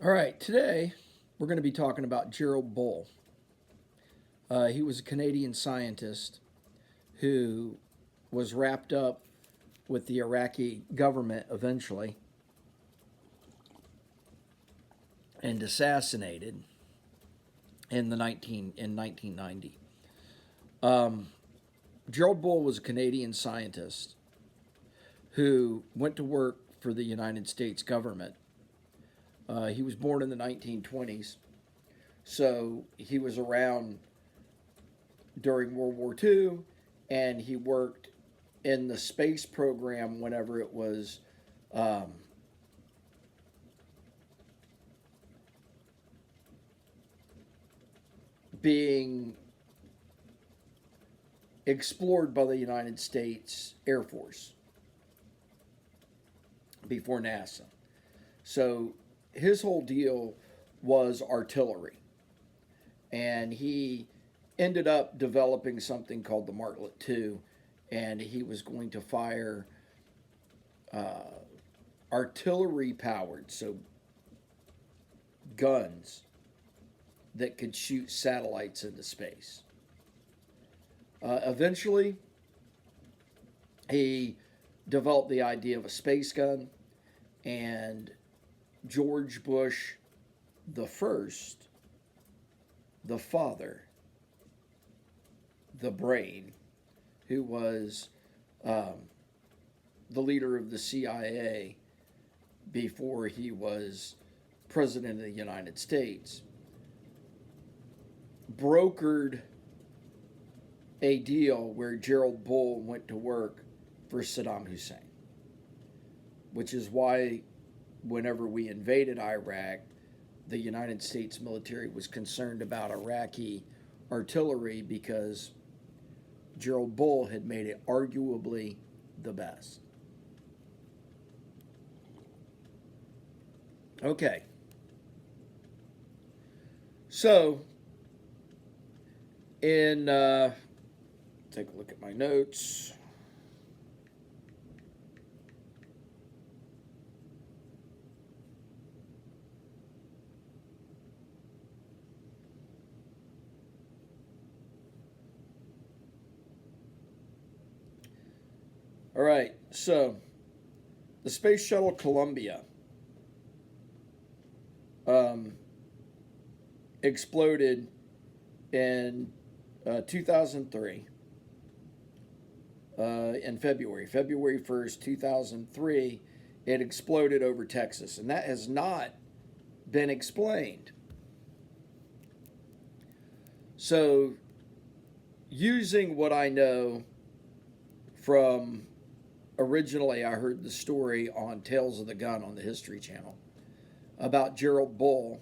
All right, today we're going to be talking about Gerald Bull. He was a Canadian scientist who was wrapped up with the Iraqi government eventually and assassinated in 1990. Um, Gerald Bull was a Canadian scientist who went to work for the United States government. He was born in the 1920s, so he was around during World War II, and he worked in the space program whenever it was um, being explored by the United States Air Force before NASA. So his whole deal was artillery, and he ended up developing something called the Martlet II, and he was going to fire uh, artillery powered, so guns that could shoot satellites into space. Eventually, he developed the idea of a space gun, and George Bush the first, the father, the brain, who was um, the leader of the CIA before he was president of the United States, brokered a deal where Gerald Bull went to work for Saddam Hussein, which is why whenever we invaded Iraq, the United States military was concerned about Iraqi artillery because Gerald Bull had made it arguably the best. Okay, so in take a look at my notes. All right, so the Space Shuttle Columbia um, exploded in 2003 in February 1st, 2003. It exploded over Texas, and that has not been explained. So, using what I know from originally, I heard the story on Tales of the Gun on the History Channel about Gerald Bull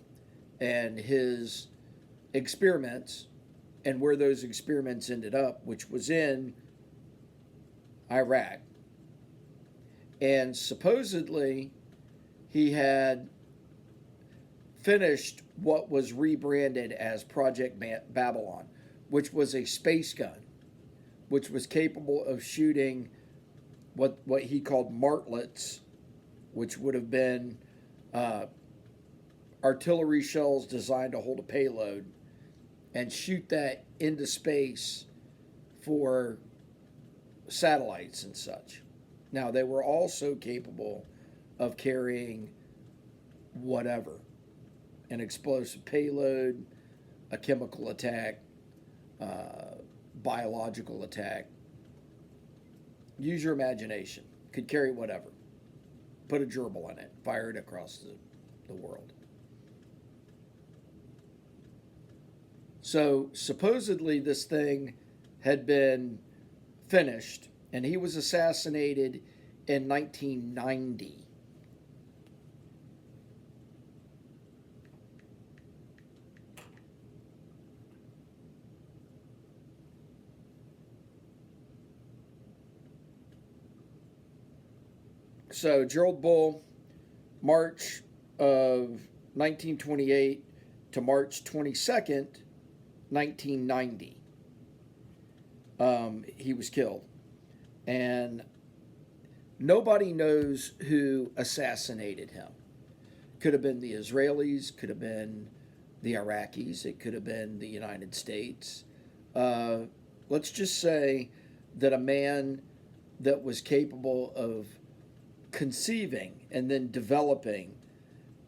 and his experiments and where those experiments ended up, which was in Iraq. And supposedly, he had finished what was rebranded as Project Babylon, which was a space gun, which was capable of shooting what he called martlets, which would have been uh, artillery shells designed to hold a payload, and shoot that into space for satellites and such. Now, they were also capable of carrying whatever, an explosive payload, a chemical attack, biological attack. Use your imagination. Could carry whatever. Put a gerbil in it, fire it across the world. So supposedly this thing had been finished, and he was assassinated in 1990. So Gerald Bull, March of 1928 to March 22nd, 1990, he was killed. And nobody knows who assassinated him. Could have been the Israelis, could have been the Iraqis, it could have been the United States. Uh, let's just say that a man that was capable of conceiving and then developing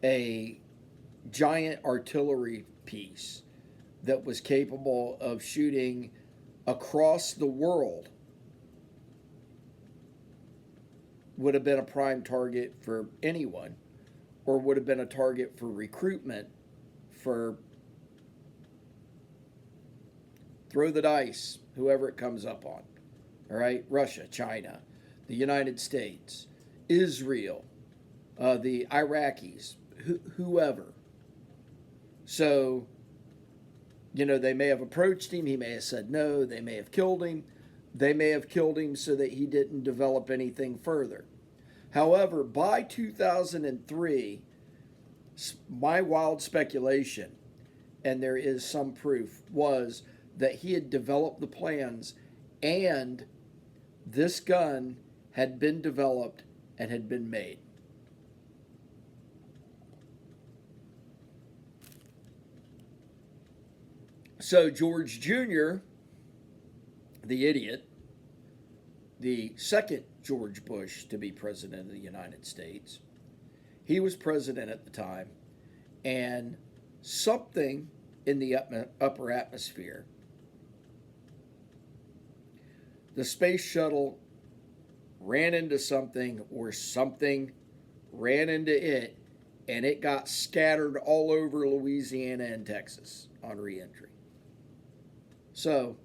a giant artillery piece that was capable of shooting across the world would have been a prime target for anyone, or would have been a target for recruitment for throw the dice, whoever it comes up on. All right, Russia, China, the United States, Israel, the Iraqis, whoever. So, they may have approached him. He may have said no. They may have killed him. They may have killed him so that he didn't develop anything further. However, by 2003, my wild speculation, and there is some proof, was that he had developed the plans and this gun had been developed and had been made. So George Jr., the idiot, the second George Bush to be president of the United States, he was president at the time, and something in the upper atmosphere, the space shuttle ran into something, or something ran into it, and it got scattered all over Louisiana and Texas on reentry. So,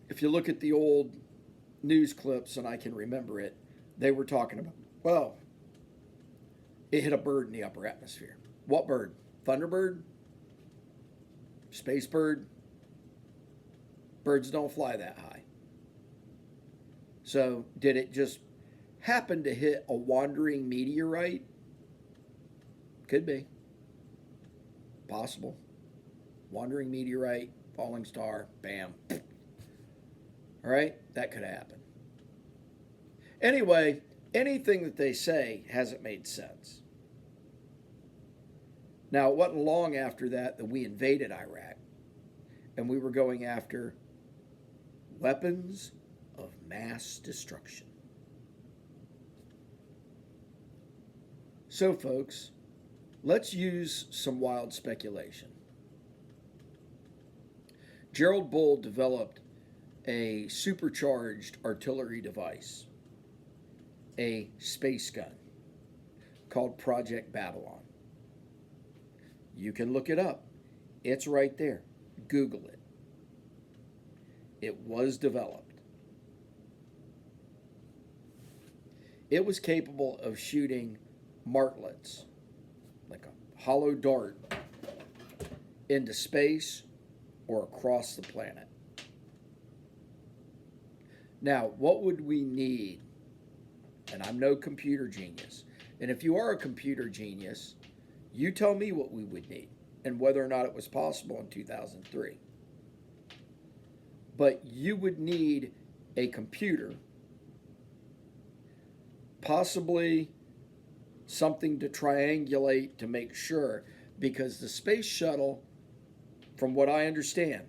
if you look at the old news clips, and I can remember it, they were talking about, well, it hit a bird in the upper atmosphere. What bird? Thunderbird? Space bird? Birds don't fly that high. So, did it just happen to hit a wandering meteorite? Could be. Possible. Wandering meteorite, falling star, bam. All right? That could happen. Anyway, anything that they say hasn't made sense. Now, it wasn't long after that we invaded Iraq, and we were going after weapons of mass destruction. So, folks, let's use some wild speculation. Gerald Bull developed a supercharged artillery device, a space gun, called Project Babylon. You can look it up. It's right there. Google it. It was developed. It was capable of shooting martlets, like a hollow dart, into space or across the planet. Now, what would we need? And I'm no computer genius. And if you are a computer genius, you tell me what we would need and whether or not it was possible in 2003. But you would need a computer, possibly something to triangulate to make sure, because the space shuttle, from what I understand,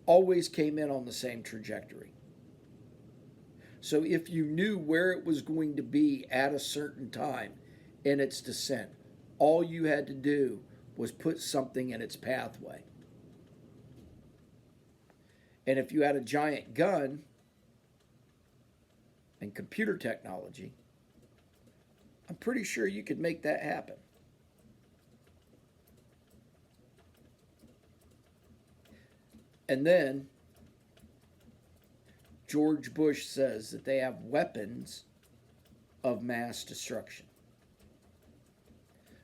always came in on the same trajectory. So if you knew where it was going to be at a certain time in its descent, all you had to do was put something in its pathway. And if you had a giant gun and computer technology, I'm pretty sure you could make that happen. And then George Bush says that they have weapons of mass destruction.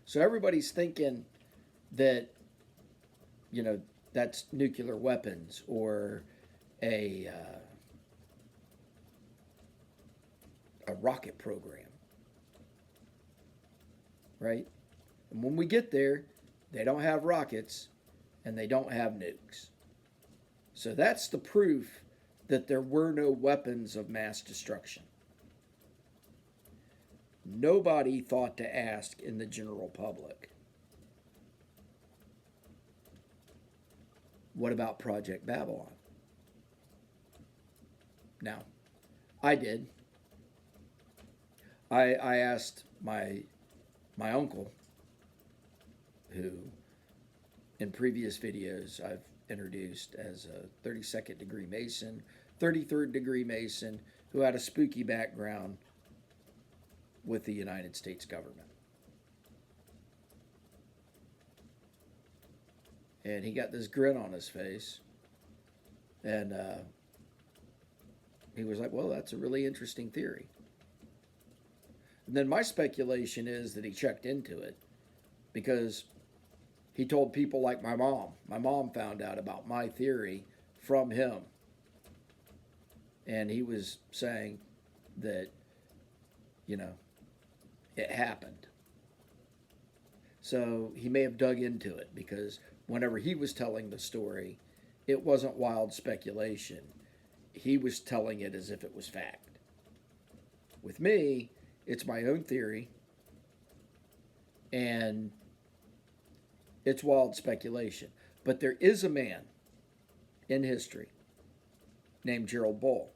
So everybody's thinking that, that's nuclear weapons or a rocket program, right? And when we get there, they don't have rockets and they don't have nukes. So that's the proof that there were no weapons of mass destruction. nobody thought to ask in the general public, what about Project Babylon? Now, I did. I asked my uncle, who in previous videos I've introduced as a 32nd degree Mason, 33rd degree Mason, who had a spooky background with the United States government. And he got this grin on his face. And he was like, well, that's a really interesting theory. And then my speculation is that he checked into it because he told people like my mom. My mom found out about my theory from him. And he was saying that, it happened. So he may have dug into it because whenever he was telling the story, it wasn't wild speculation. He was telling it as if it was fact. With me, it's my own theory, and it's wild speculation. But there is a man in history named Gerald Bull,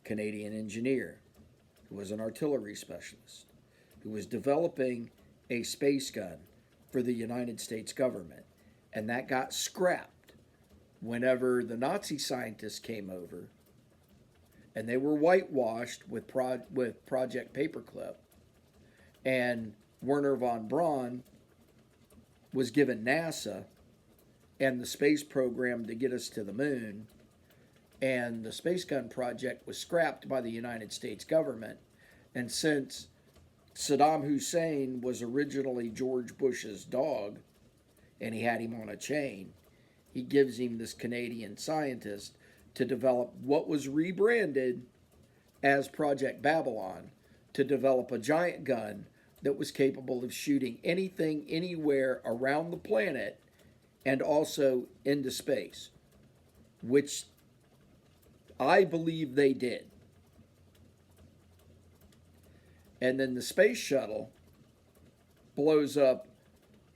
Canadian engineer, who was an artillery specialist, who was developing a space gun for the United States government. And that got scrapped whenever the Nazi scientists came over, and they were whitewashed with Project Paperclip. And Wernher von Braun was given NASA and the space program to get us to the moon. And the space gun project was scrapped by the United States government. And since Saddam Hussein was originally George Bush's dog, and he had him on a chain, he gives him this Canadian scientist to develop what was rebranded as Project Babylon, to develop a giant gun that was capable of shooting anything, anywhere around the planet, and also into space, which I believe they did. And then the space shuttle blows up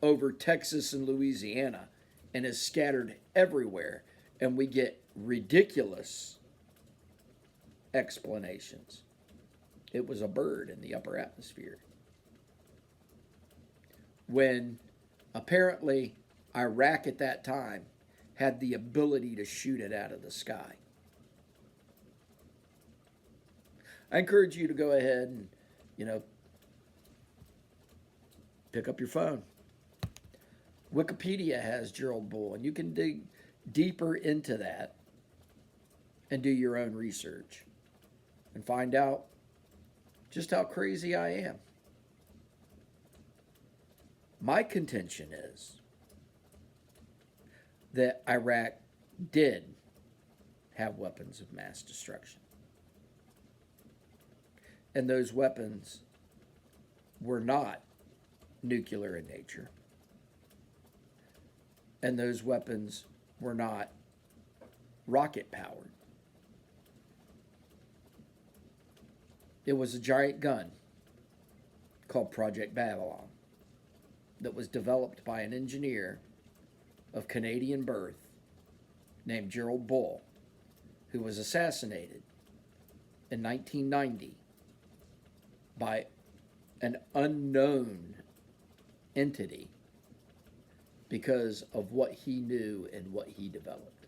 over Texas and Louisiana and is scattered everywhere, and we get ridiculous explanations. It was a bird in the upper atmosphere. When apparently Iraq at that time had the ability to shoot it out of the sky. I encourage you to go ahead and, pick up your phone. Wikipedia has Gerald Bull, and you can dig deeper into that and do your own research and find out just how crazy I am. My contention is that Iraq did have weapons of mass destruction. And those weapons were not nuclear in nature. And those weapons were not rocket powered. It was a giant gun called Project Babylon that was developed by an engineer of Canadian birth named Gerald Bull, who was assassinated in 1990 by an unknown entity because of what he knew and what he developed.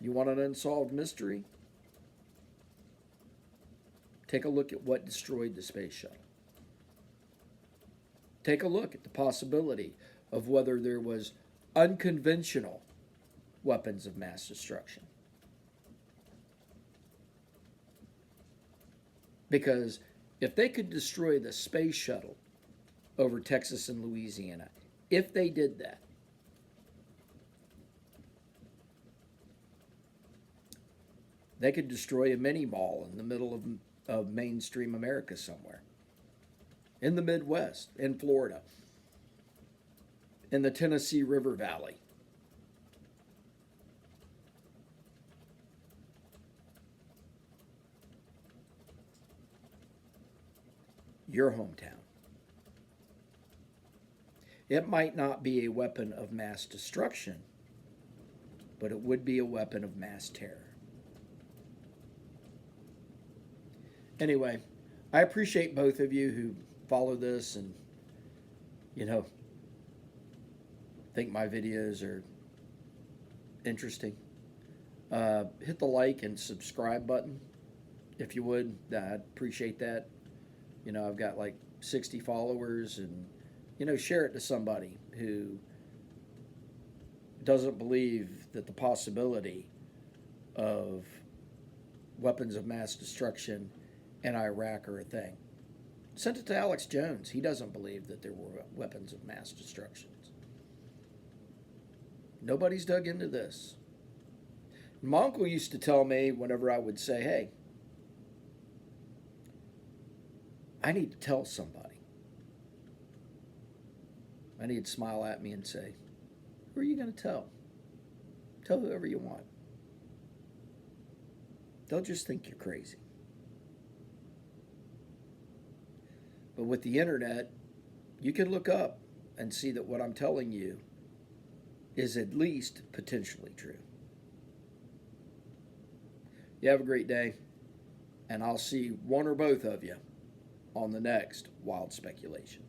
You want an unsolved mystery? Take a look at what destroyed the space shuttle. Take a look at the possibility of whether there was unconventional weapons of mass destruction. Because if they could destroy the space shuttle over Texas and Louisiana, if they did that, they could destroy a mini mall in the middle of mainstream America somewhere. In the Midwest, in Florida, in the Tennessee River Valley. your hometown. It might not be a weapon of mass destruction, but it would be a weapon of mass terror. Anyway, I appreciate both of you who follow this and, you know, think my videos are interesting. Hit the like and subscribe button if you would. I'd appreciate that. You know, I've got like 60 followers, and, you know, share it to somebody who doesn't believe that the possibility of weapons of mass destruction in Iraq are a thing. Send it to Alex Jones. He doesn't believe that there were weapons of mass destruction. Nobody's dug into this. My uncle used to tell me whenever I would say, hey, I need to tell somebody. And he'd smile at me and say, who are you going to tell? Tell whoever you want. They'll just think you're crazy. But with the internet, you can look up and see that what I'm telling you is at least potentially true. You have a great day, and I'll see one or both of you on the next Wild Speculation.